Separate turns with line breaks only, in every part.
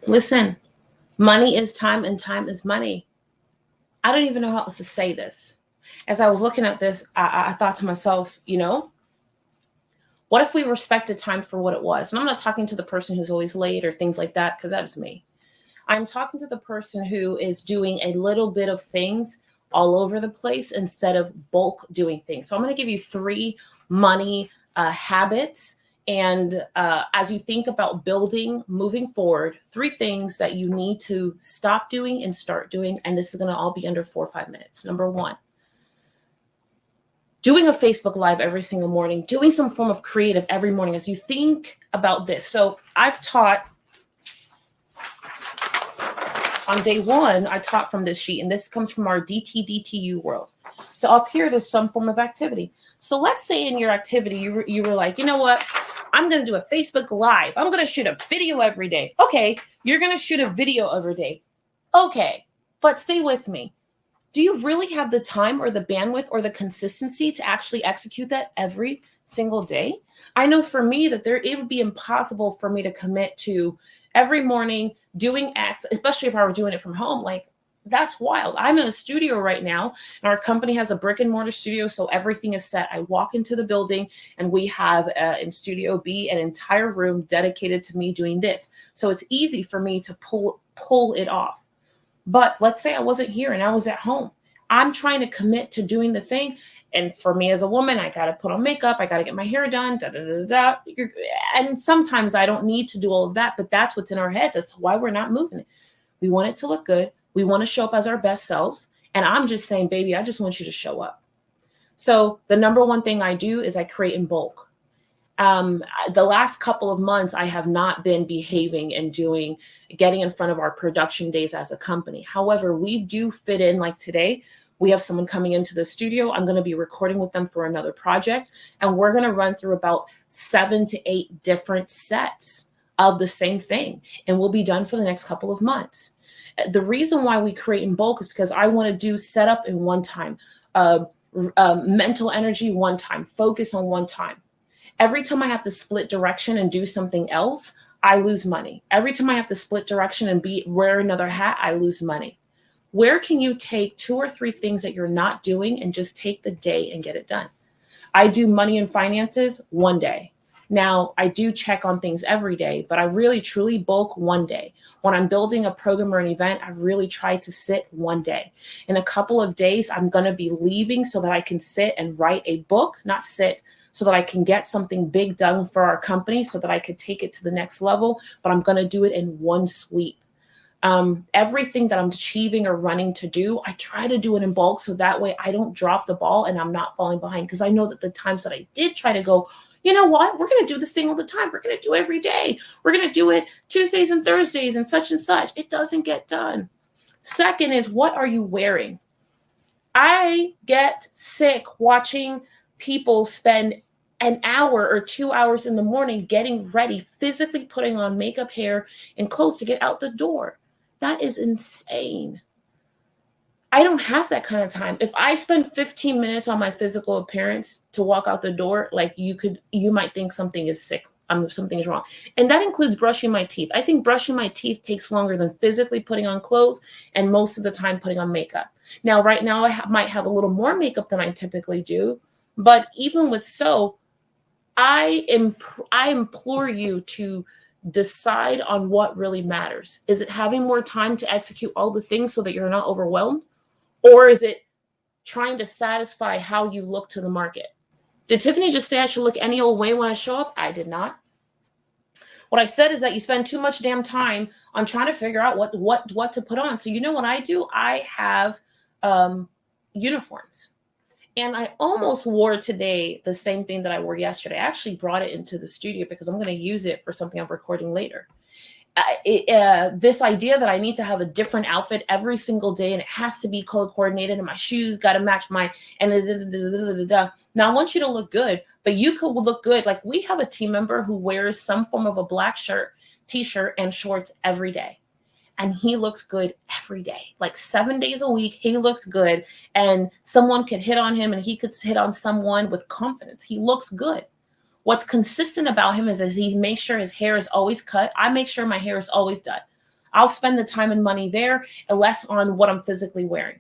Listen, money is time and time is money. I don't even know how else to say this. As I was looking at this, I thought to myself, what if we respected time for what it was? And I'm not talking to the person who's always late or things like that, because that is me. I'm talking to the person who is doing a little bit of things all over the place instead of bulk doing things. So I'm going to give you three money habits. And as you think about building, moving forward, three things that you need to stop doing and start doing. And this is going to all be under 4 or 5 minutes. Number one, doing a Facebook Live every single morning, doing some form of creative every morning as you think about this. So I've taught on day one, I taught from this sheet, and this comes from our DTDTU world. So up here, there's some form of activity. So let's say in your activity, you were like, you know what? I'm going to do a Facebook Live. I'm going to shoot a video every day. Okay, you're going to shoot a video every day. Okay, but stay with me. Do you really have the time or the bandwidth or the consistency to actually execute that every single day? I know for me that it would be impossible for me to commit to every morning doing X, especially if I were doing it from home. Like, that's wild. I'm in a studio right now, and our company has a brick and mortar studio, so everything is set. I walk into the building, and we have in Studio B an entire room dedicated to me doing this. So it's easy for me to pull it off. But let's say I wasn't here and I was at home. I'm trying to commit to doing the thing. And for me as a woman, I got to put on makeup. I got to get my hair done. And sometimes I don't need to do all of that, but that's what's in our heads. That's why we're not moving it. We want it to look good. We want to show up as our best selves. And I'm just saying, baby, I just want you to show up. So the number one thing I do is I create in bulk. The last couple of months, I have not been behaving and getting in front of our production days as a company. However, we do fit in. Like today, we have someone coming into the studio. I'm going to be recording with them for another project, and we're going to run through about 7 to 8 different sets of the same thing, and we'll be done for the next couple of months. The reason why we create in bulk is because I want to do setup in one time, mental energy one time, focus on one time. Every time I have to split direction and do something else, I lose money. Every time I have to split direction and wear another hat, I lose money. Where can you take 2 or 3 things that you're not doing and just take the day and get it done? I do money and finances one day. Now, I do check on things every day, but I really, truly bulk one day. When I'm building a program or an event, I really try to sit one day. In a couple of days, I'm going to be leaving so that I can sit and write a book, not sit, so that I can get something big done for our company so that I could take it to the next level, but I'm going to do it in one sweep. Everything that I'm achieving or running to do, I try to do it in bulk so that way I don't drop the ball and I'm not falling behind, because I know that the times that I did try to go, you know what, we're going to do this thing all the time. We're going to do it every day. We're going to do it Tuesdays and Thursdays and such. It doesn't get done. Second is, what are you wearing? I get sick watching people spend an hour or 2 hours in the morning getting ready, physically putting on makeup, hair, and clothes to get out the door. That is insane. I don't have that kind of time. If I spend 15 minutes on my physical appearance to walk out the door, like you might think something is sick. Something is wrong. And that includes brushing my teeth. I think brushing my teeth takes longer than physically putting on clothes and most of the time putting on makeup. Now, right now, I might have a little more makeup than I typically do. But even with so, I implore you to decide on what really matters. Is it having more time to execute all the things so that you're not overwhelmed? Or is it trying to satisfy how you look to the market? Did Tiffany just say I should look any old way when I show up? I did not. What I said is that you spend too much damn time on trying to figure out what to put on. So you know what I do? I have uniforms. And I almost wore today the same thing that I wore yesterday. I actually brought it into the studio because I'm going to use it for something I'm recording later. This idea that I need to have a different outfit every single day and it has to be color coordinated and my shoes got to match my Now I want you to look good, but you could look good. Like, we have a team member who wears some form of a black shirt, t-shirt, and shorts every day. And he looks good every day, like 7 days a week. He looks good, and someone could hit on him and he could hit on someone with confidence. He looks good. What's consistent about him is he makes sure his hair is always cut. I make sure my hair is always done. I'll spend the time and money there and less on what I'm physically wearing.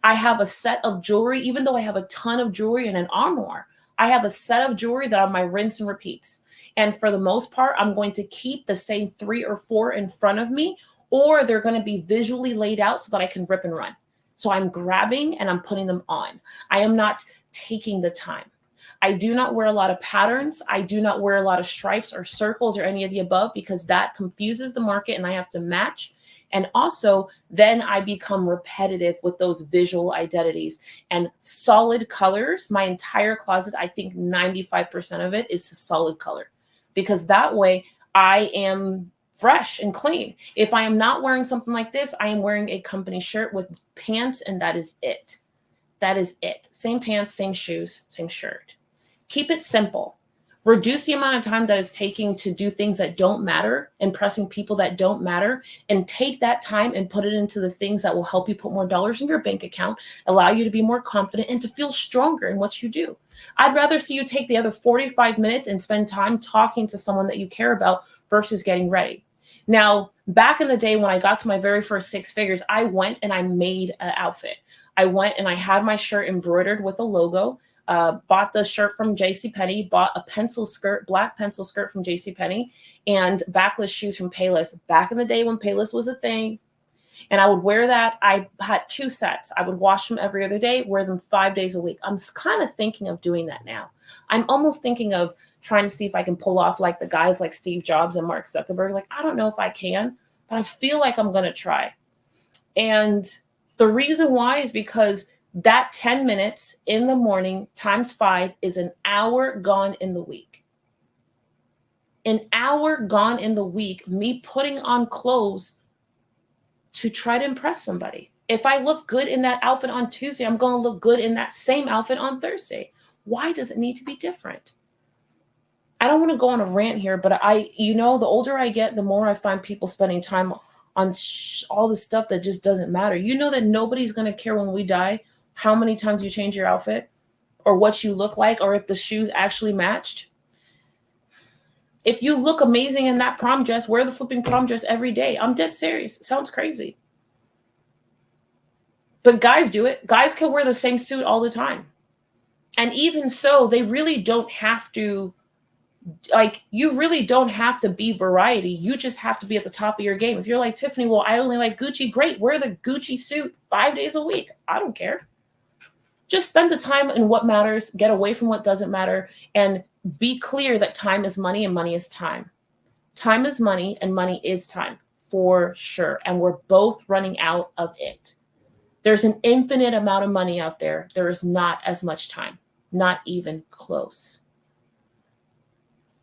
I have a set of jewelry, even though I have a ton of jewelry and an armoire, I have a set of jewelry that are my rinse and repeats. And for the most part, I'm going to keep the same 3 or 4 in front of me, or they're going to be visually laid out so that I can rip and run. So I'm grabbing and I'm putting them on. I am not taking the time. I do not wear a lot of patterns. I do not wear a lot of stripes or circles or any of the above, because that confuses the market and I have to match. And also, then I become repetitive with those visual identities and solid colors. My entire closet, I think 95% of it is a solid color, because that way I am fresh and clean. If I am not wearing something like this, I am wearing a company shirt with pants, and that is it. That is it. Same pants, same shoes, same shirt. Keep it simple. Reduce the amount of time that it's taking to do things that don't matter, impressing people that don't matter, and take that time and put it into the things that will help you put more dollars in your bank account, allow you to be more confident and to feel stronger in what you do. I'd rather see you take the other 45 minutes and spend time talking to someone that you care about versus getting ready. Now, back in the day when I got to my very first 6 figures, I went and I made an outfit. I went and I had my shirt embroidered with a logo. Bought the shirt from JCPenney, bought a pencil skirt, black pencil skirt from JCPenney, and backless shoes from Payless. Back in the day when Payless was a thing, and I would wear that. I had 2 sets. I would wash them every other day, wear them 5 days a week. I'm kind of thinking of doing that now. I'm almost thinking of trying to see if I can pull off like the guys like Steve Jobs and Mark Zuckerberg. Like, I don't know if I can, but I feel like I'm going to try. And the reason why is because that 10 minutes in the morning times 5 is an hour gone in the week. An hour gone in the week, me putting on clothes to try to impress somebody. If I look good in that outfit on Tuesday, I'm going to look good in that same outfit on Thursday. Why does it need to be different? I don't want to go on a rant here, but the older I get, the more I find people spending time on all the stuff that just doesn't matter. You know that nobody's going to care when we die how many times you change your outfit or what you look like or if the shoes actually matched. If you look amazing in that prom dress, wear the flipping prom dress every day. I'm dead serious. It sounds crazy. But guys do it. Guys can wear the same suit all the time. And even so, they really don't have to, you really don't have to be variety. You just have to be at the top of your game. If you're like, Tiffany, well, I only like Gucci. Great. Wear the Gucci suit 5 days a week. I don't care. Just spend the time in what matters, get away from what doesn't matter, and be clear that time is money and money is time. Time is money and money is time, for sure. And we're both running out of it. There's an infinite amount of money out there. There is not as much time, not even close.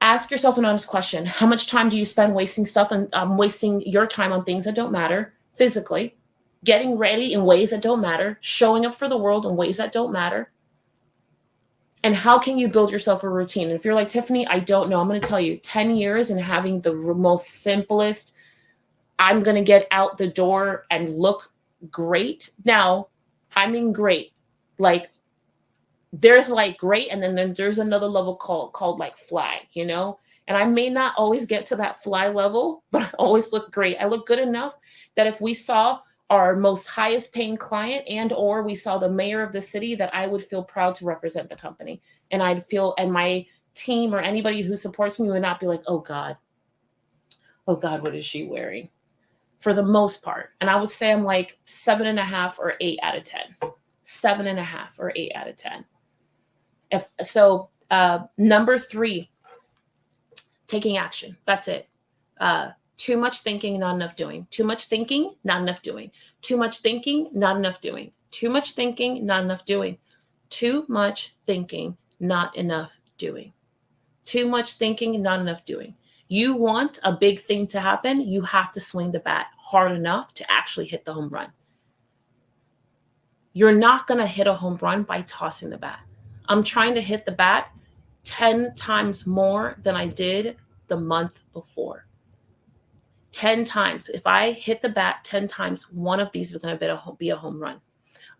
Ask yourself an honest question. How much time do you spend wasting stuff and wasting your time on things that don't matter physically? Getting ready in ways that don't matter, showing up for the world in ways that don't matter. And how can you build yourself a routine? And if you're like, Tiffany, I don't know, I'm going to tell you 10 years and having the most simplest, I'm going to get out the door and look great. Now, I mean, great. Like there's like great. And then there's another level called like fly, And I may not always get to that fly level, but I always look great. I look good enough that if we saw our most highest paying client and or we saw the mayor of the city, that I would feel proud to represent the company. And I'd feel, and my team or anybody who supports me would not be like, oh God, what is she wearing? For the most part. And I would say I'm like 7.5 or 8 out of 10. 7.5 or 8 out of 10. Number 3, taking action. That's it. Too much thinking, not enough doing. Too much thinking, not enough doing. Too much thinking, not enough doing. Too much thinking, not enough doing. Too much thinking, not enough doing. Too much thinking, not enough doing. You want a big thing to happen, you have to swing the bat hard enough to actually hit the home run. You're not going to hit a home run by tossing the bat. I'm trying to hit the bat 10 times more than I did the month before. 10 times. If I hit the bat 10 times, one of these is going to be a home run.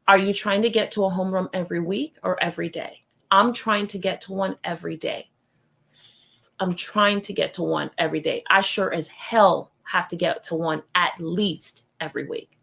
Are you trying to get to a home run every week or every day? I'm trying to get to one every day. I'm trying to get to one every day. I sure as hell have to get to one at least every week.